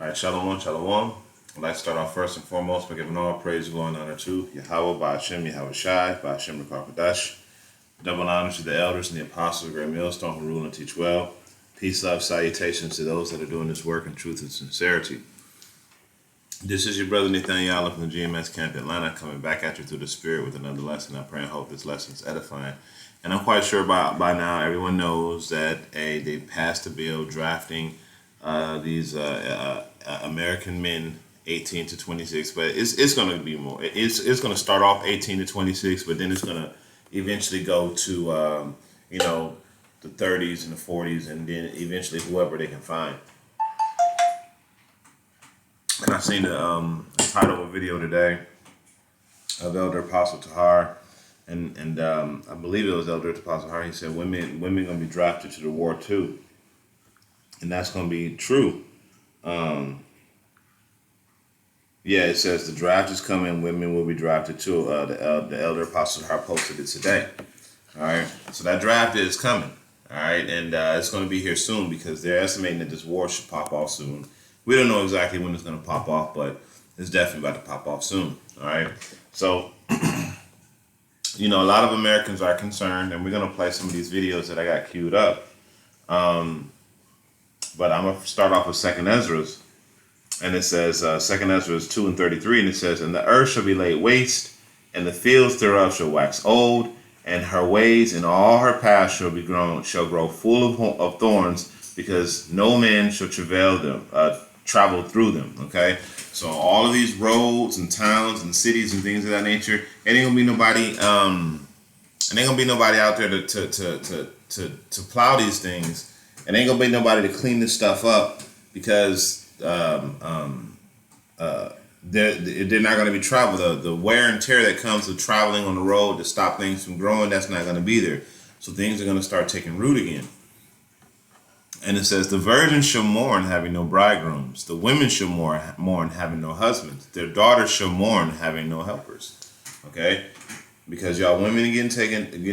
All right, shalom, shalom. I'd like to start off first and foremost by giving all praise, glory, and honor to Yahweh, Ba'ashem, Yahweh Shai, Ba'ashem, Rakakadash. Double honor to the elders and the apostles of the Great Millstone who rule and teach well. Peace, love, salutations to those that are doing this work in truth and sincerity. This is your brother Nathaniel from the GMS Camp Atlanta, coming back at you through the Spirit with another lesson. I pray and hope this lesson is edifying. And I'm quite sure by now everyone knows that they passed a bill drafting these American men 18 to 26, but it's going to be more. It's going to start off 18 to 26, but then it's going to eventually go to the 30s and the 40s, and then eventually whoever they can find. And I've seen the title of a video today of Elder Apostle Tahar, and I believe it was Elder Apostle Tahar. He said women going to be drafted to the war too, and that's going to be true. Yeah, it says the draft is coming. Women will be drafted too. The Elder Apostle Tahar posted it today. All right, so that draft is coming. All right, and it's going to be here soon because they're estimating that this war should pop off soon. We don't know exactly when it's going to pop off, but it's definitely about to pop off soon. All right, so a lot of Americans are concerned, and we're going to play some of these videos that I got queued up. But I'm going to start off with 2nd Ezra's. And it says, 2nd Ezra 2 and 33, and it says, and the earth shall be laid waste, and the fields thereof shall wax old, and her ways and all her paths shall grow full of thorns, because no man shall travel through them. Okay, so all of these roads and towns and cities and things of that nature, it ain't gonna be nobody, out there to plow these things, and ain't gonna be nobody to clean this stuff up because. They're not going to be traveled. The wear and tear that comes with traveling on the road to stop things from growing, that's not going to be there. So things are going to start taking root again. And it says, the virgins shall mourn, having no bridegrooms. The women shall mourn, having no husbands. Their daughters shall mourn, having no helpers. Okay? Because y'all women are getting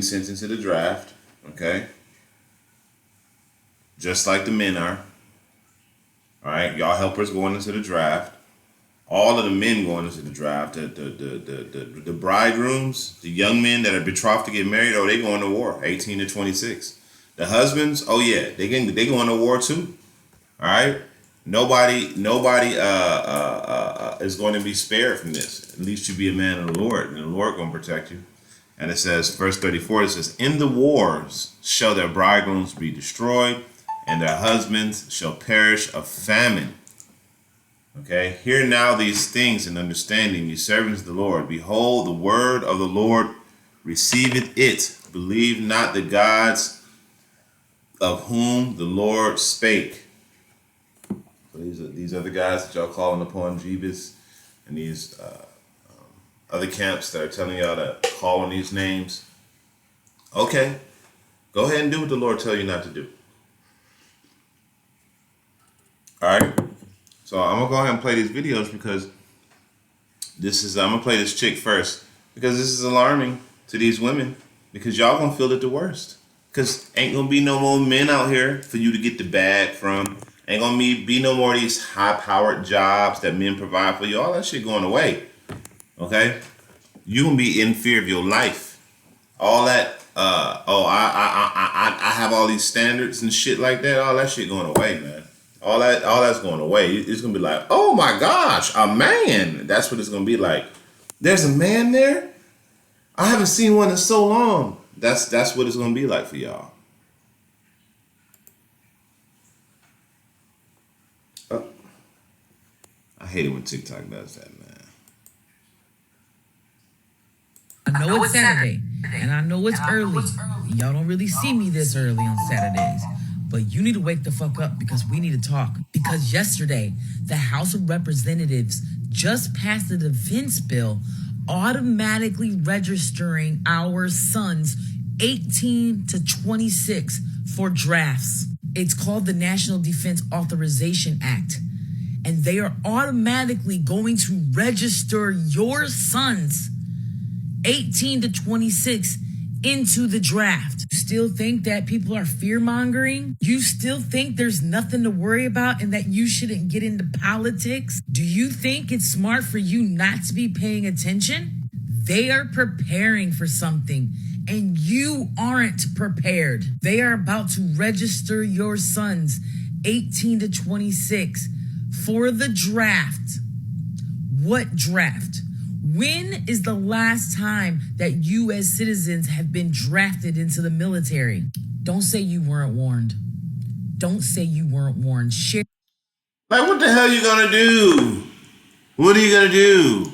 sent into the draft. Okay? Just like the men are. All right, y'all helpers going into the draft. All of the men going into the draft. The bridegrooms, the young men that are betrothed to get married, they going to war, 18 to 26. The husbands, they going to war too. All right, nobody is going to be spared from this. At least you be a man of the Lord, and the Lord going to protect you. And it says, verse 34, it says, in the wars shall their bridegrooms be destroyed, and their husbands shall perish of famine. Okay, hear now these things and understanding, ye servants of the Lord. Behold, the word of the Lord receiveth it. Believe not the gods of whom the Lord spake. So these are the guys that y'all calling upon, Jebus, and these other camps that are telling y'all to call on these names. Okay, go ahead and do what the Lord tell you not to do. All right, so I'm gonna go ahead and play these videos because I'm gonna play this chick first because this is alarming to these women because y'all gonna feel it the worst because ain't gonna be no more men out here for you to get the bag from. Ain't gonna be no more of these high-powered jobs that men provide for you. All that shit going away. Okay, you gonna be in fear of your life. All that. I have all these standards and shit like that. All that shit going away, man. All that's going away. It's gonna be like, oh my gosh, a man. That's what it's gonna be like. There's a man there? I haven't seen one in so long. That's what it's gonna be like for y'all. Oh. I hate it when TikTok does that, man. I know it's Saturday, and I know it's early. Y'all don't really see me this early on Saturdays. But you need to wake the fuck up because we need to talk. Because yesterday, the House of Representatives just passed a defense bill automatically registering our sons 18 to 26 for drafts. It's called the National Defense Authorization Act. And they are automatically going to register your sons 18 to 26 into the draft. You still think that people are fear-mongering? You still think there's nothing to worry about and that you shouldn't get into politics? Do you think it's smart for you not to be paying attention? They are preparing for something and you aren't prepared. They are about to register your sons 18 to 26 for the draft. What draft? When is the last time that you as citizens have been drafted into the military? Don't say you weren't warned. Don't say you weren't warned. Share. Like, what the hell you gonna do? What are you gonna do?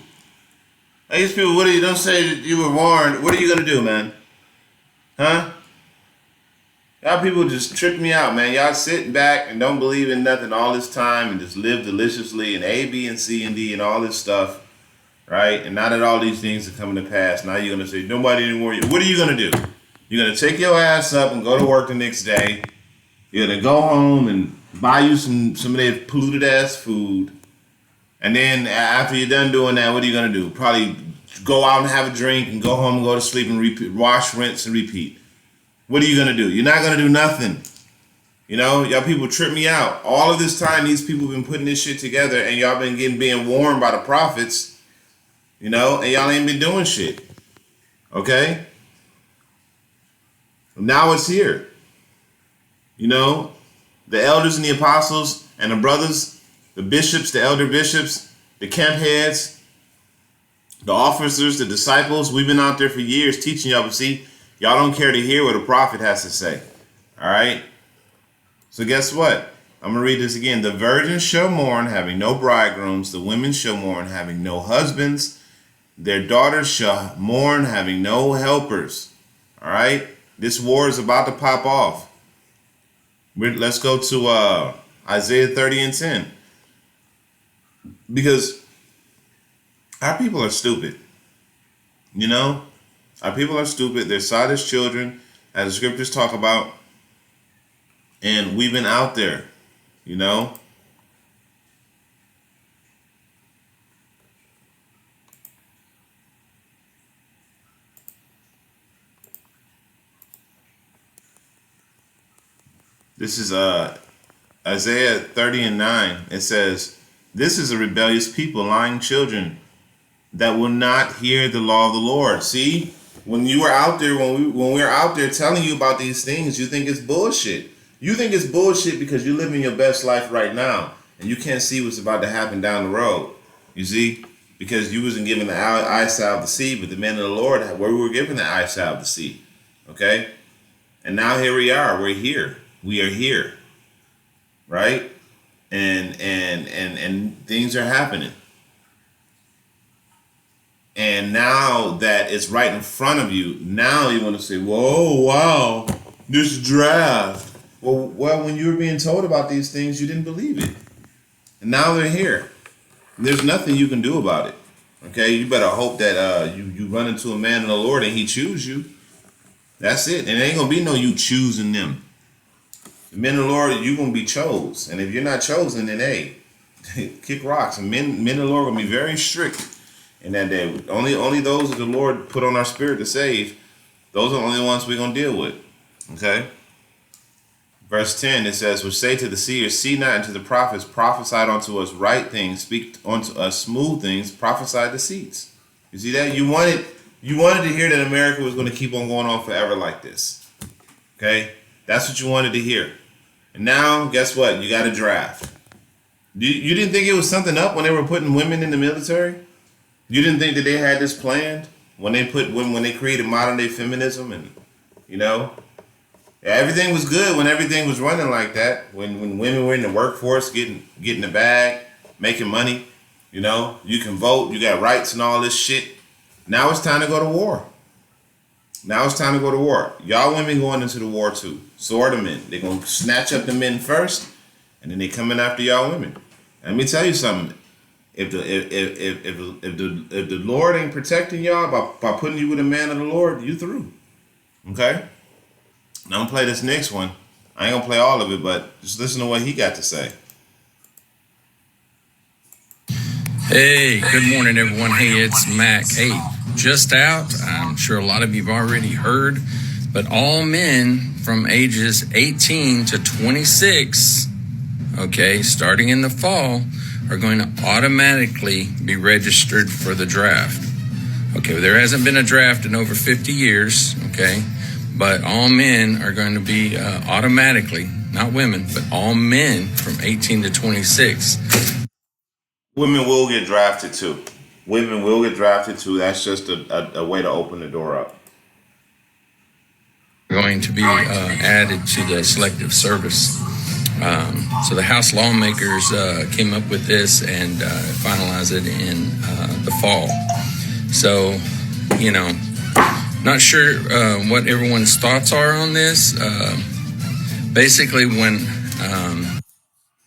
These people, don't say that you were warned. What are you gonna do, man? Huh? Y'all people just trick me out, man. Y'all sitting back and don't believe in nothing all this time and just live deliciously and A, B, and C, and D and all this stuff, right? And now that all these things are coming to pass, now you're going to say, nobody anymore. What are you going to do? You're going to take your ass up and go to work the next day. You're going to go home and buy you some of that polluted ass food. And then after you're done doing that, what are you going to do? Probably go out and have a drink and go home and go to sleep and repeat, wash, rinse, and repeat. What are you going to do? You're not going to do nothing. You know, y'all people trip me out. All of this time, these people been putting this shit together and y'all been being warned by the prophets, you know, and y'all ain't been doing shit. Okay? Now it's here. You know, the elders and the apostles and the brothers, the bishops, the elder bishops, the camp heads, the officers, the disciples, we've been out there for years teaching y'all, but see, y'all don't care to hear what a prophet has to say. All right? So guess what? I'm going to read this again. The virgins shall mourn, having no bridegrooms. The women shall mourn, having no husbands. Their daughters shall mourn, having no helpers. All right? This war is about to pop off. Let's go to Isaiah 30 and 10. Because our people are stupid. You know? Our people are stupid. They're sottish children, as the scriptures talk about. And we've been out there, you know. This is Isaiah 30 and 9. It says, "This is a rebellious people, lying children, that will not hear the law of the Lord." See? When you were out there, when we were out there telling you about these things, you think it's bullshit. You think it's bullshit because you're living your best life right now, and you can't see what's about to happen down the road. You see, because you wasn't given the eyesight to see, but the men of the Lord, where we were given the eyesight to see. Okay, and now here we are. We're here. We are here, right? And things are happening. And now that it's right in front of you, now you want to say, whoa, wow, this draft. Well, when you were being told about these things, you didn't believe it. And now they're here. And there's nothing you can do about it. Okay? You better hope that you run into a man in the Lord and he choose you. That's it. And it ain't going to be no you choosing them. The men of the Lord, you're going to be chose. And if you're not chosen, then hey, kick rocks. And men of the Lord are going to be very strict. In that day, only those that the Lord put on our spirit to save, those are the only ones we're going to deal with. Okay? Verse 10, it says, "Which say to the seers, see not, and to the prophets, prophesied unto us right things, speak unto us smooth things, prophesy deceits." You see that? You wanted to hear that America was going to keep on going on forever like this. Okay? That's what you wanted to hear. And now, guess what? You got a draft. You didn't think it was something up when they were putting women in the military? You didn't think that they had this planned when they created modern day feminism, and you know, everything was good when everything was running like that. When women were in the workforce, getting the bag, making money, you know, you can vote, you got rights and all this shit. Now it's time to go to war. Y'all women going into the war too. So are the men. They're gonna snatch up the men first, and then they coming after y'all women. Let me tell you something. If the Lord ain't protecting y'all by putting you with a man of the Lord, you through. Okay? Now I'm gonna play this next one. I ain't gonna play all of it, but just listen to what he got to say. Hey, good morning, everyone. Hey, it's Mac. Hey, just out. I'm sure a lot of you have already heard, but all men from ages 18 to 26, okay, starting in the fall, are going to automatically be registered for the draft. Okay, well, there hasn't been a draft in over 50 years, okay, but all men are going to be automatically, not women, but all men from 18 to 26. Women will get drafted too. Women will get drafted too. That's just a way to open the door up. Going to be added to the selective service. So the House lawmakers came up with this and finalized it in the fall. So, you know, not sure what everyone's thoughts are on this. Basically, when...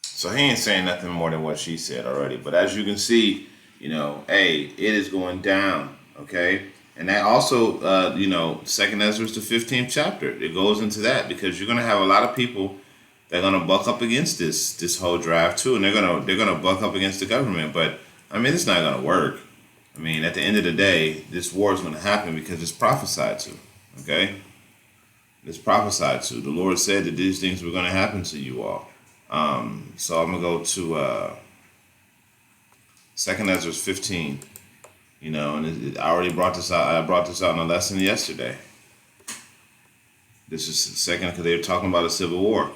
So he ain't saying nothing more than what she said already. But as you can see, you know, hey, it is going down, okay? And that also, you know, Second Ezra is the 15th chapter. It goes into that because you're going to have a lot of people that are going to buck up against this whole draft too, and they're gonna buck up against the government. But I mean, it's not going to work. I mean, at the end of the day, this war is going to happen because it's prophesied to, okay? It's prophesied to. The Lord said that these things were going to happen to you all. So I'm gonna go to Second Ezra 15. You know, and I already brought this out. I brought this out in a lesson yesterday. This is second because they were talking about a civil war.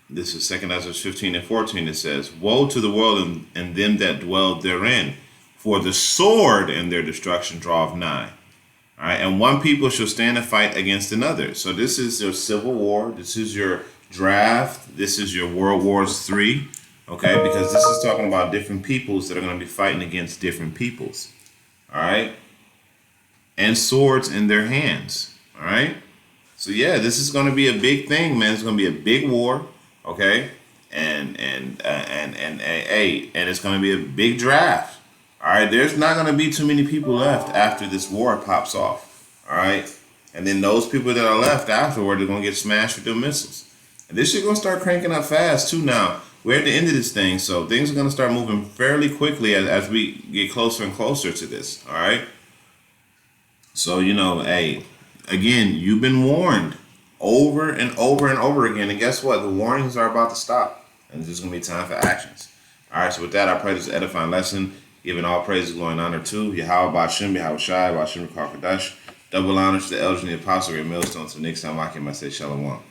This is Second Ezra 15 and 14. It says, "Woe to the world and them that dwell therein, for the sword and their destruction draweth nigh." All right, and one people shall stand and fight against another. So this is your civil war. This is your draft. This is your World Wars III. Okay, because this is talking about different peoples that are going to be fighting against different peoples. All right, and swords in their hands. All right. So yeah, this is going to be a big thing, man. It's going to be a big war, okay? And it's going to be a big draft. All right, there's not going to be too many people left after this war pops off. All right, and then those people that are left afterward are going to get smashed with their missiles. And this shit going to start cranking up fast too. Now we're at the end of this thing, so things are going to start moving fairly quickly as we get closer and closer to this. All right. So you know, hey. Again, you've been warned over and over and over again. And guess what? The warnings are about to stop. And there's going to be time for actions. All right, so with that, I pray this edifying lesson, giving all praise, glory, and honor to Yahweh, Ba'ashem, Yahweh Shai, Ba'ashem, Rakar Kadash. Double honor to the elders and the apostles, your millstones. So next time I can say shalom.